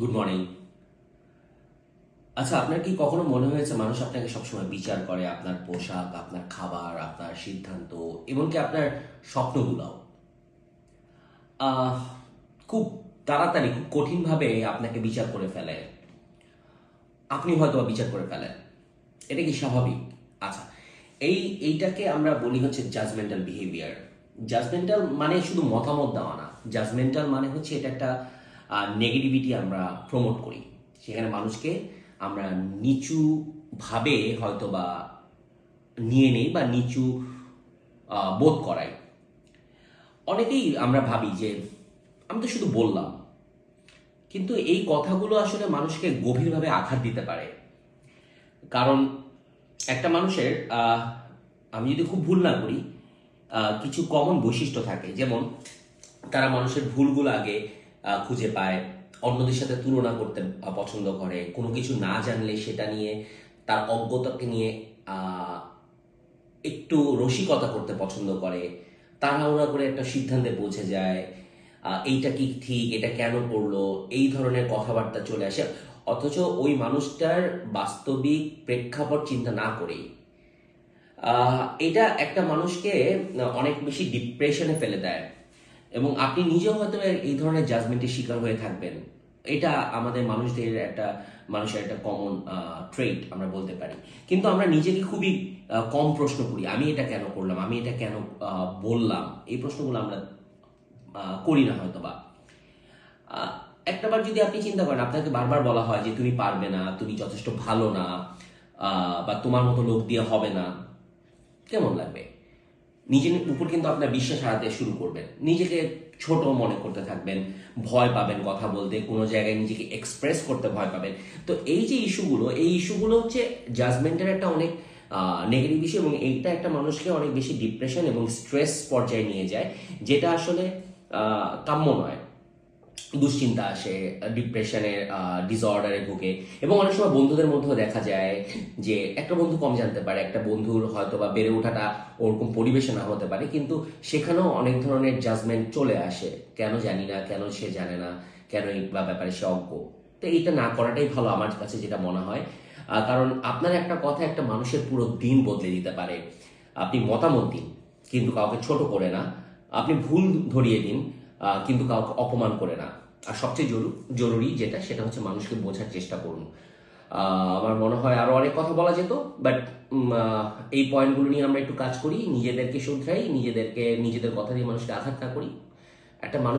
Good morning. আচ্ছা, আপনার কি কখনো মনে হয়েছে মানুষ আপনাকে সবসময় বিচার করে আপনার পোশাক, আপনার খাবার, আপনার সিদ্ধান্ত, এমনকি আপনার স্বপ্নগুলাও আহ, খুব তাড়াতাড়ি, খুব কঠিনভাবে আপনাকে বিচার করে ফেলে? আপনি হয়তো বা বিচার করে ফেলেন। এটা কি স্বাভাবিক? আচ্ছা, এইটাকে আমরা বলি হচ্ছে জাজমেন্টাল বিহেভিয়ার। জাজমেন্টাল মানে শুধু মতামত দেওয়া না। জাজমেন্টাল মানে হচ্ছে এটা একটা নেগেটিভিটি আমরা প্রমোট করি। সেখানে মানুষকে আমরা নিচু ভাবে হয়তো বা নিয়ে নেই বা নিচু বোধ করাই। অনেকেই আমরা ভাবি যে আমি তো শুধু বললাম, কিন্তু এই কথাগুলো আসলে মানুষকে গভীরভাবে আঘাত দিতে পারে। কারণ একটা মানুষের আমি যদি খুব ভুল না করি, কিছু কমন বৈশিষ্ট্য থাকে। যেমন তারা মানুষের ভুলগুলো আগে খুঁজে পায়, অন্যদের সাথে তুলনা করতে পছন্দ করে, কোনো কিছু না জানলে সেটা নিয়ে, তার অজ্ঞতাকে নিয়ে আহ, একটু রসিকতা করতে পছন্দ করে, তাড়াহুড়া করে একটা সিদ্ধান্তে পৌঁছে যায়। এইটা কি ঠিক, এটা কেন করলো, এই ধরনের কথাবার্তা চলে আসে। অথচ ওই মানুষটার বাস্তবিক প্রেক্ষাপট চিন্তা না করেই এটা একটা মানুষকে অনেক বেশি ডিপ্রেশনে ফেলে দেয়। এবং আপনি নিজেও হয়তো এই ধরনের জাজমেন্টের শিকার হয়ে থাকবেন। এটা আমাদের মানুষের একটা কমন ট্রেট আমরা বলতে পারি। কিন্তু আমরা নিজেকে খুবই কম প্রশ্ন করি, আমি এটা কেন করলাম, আমি এটা কেন বললাম। এই প্রশ্নগুলো আমরা করি না হয়তো বা। আহ, একটাবার যদি আপনি চিন্তা করেন, আপনাকে বারবার বলা হয় যে তুমি পারবে না, তুমি যথেষ্ট ভালো না, বা তোমার মতো লোক দিয়ে হবে না, কেমন লাগবে? নিজের উপর কিন্তু আপনার বিশ্বাস হারাতে শুরু করবেন, নিজেকে ছোট মনে করতে থাকবেন, ভয় পাবেন কথা বলতে, কোনো জায়গায় নিজেকে এক্সপ্রেস করতে ভয় পাবেন। তো এই ইস্যুগুলো হচ্ছে জাজমেন্টের একটা অনেক নেগেটিভ ইস্যু, এবং এইটা একটা মানুষকে অনেক বেশি ডিপ্রেশন এবং স্ট্রেস পর্যায়ে নিয়ে যায়, যেটা আসলে কাম্য নয়। দুশ্চিন্তা আসে, ডিপ্রেশনের ডিসঅর্ডারে ভুগে। এবং অনেক সময় বন্ধুদের মধ্যেও দেখা যায় যে একটা বন্ধু কম জানতে পারে, একটা বন্ধুর হয়তো বা বেড়ে ওঠাটা ওরকম পরিবেশে না হতে পারে, কিন্তু সেখানেও অনেক ধরনের জাজমেন্ট চলে আসে। কেন জানি না, কেন সে জানে না, কেন এই ব্যাপারে সে অজ্ঞ। তো এইটা না করাটাই ভালো আমার কাছে যেটা মনে হয়। কারণ আপনার একটা কথা একটা মানুষের পুরো দিন বদলে দিতে পারে। আপনি মতামত দিন, কিন্তু কাউকে ছোট করে না। আপনি ভুল ধরিয়ে দিন, কিন্তু কাউকে অপমান করে না। আর সবচেয়ে জরুরি যেটা, সেটা হচ্ছে মানুষকে বোঝার চেষ্টা করুন। আমার মনে হয় আরো অনেক কথা বলা যেত, বাট এই পয়েন্টগুলো নিয়ে আমরা একটু কাজ করি, নিজেদেরকে শুধরাই, নিজেদের কথা দিয়ে মানুষকে আঘাত না করি। একটা মানুষ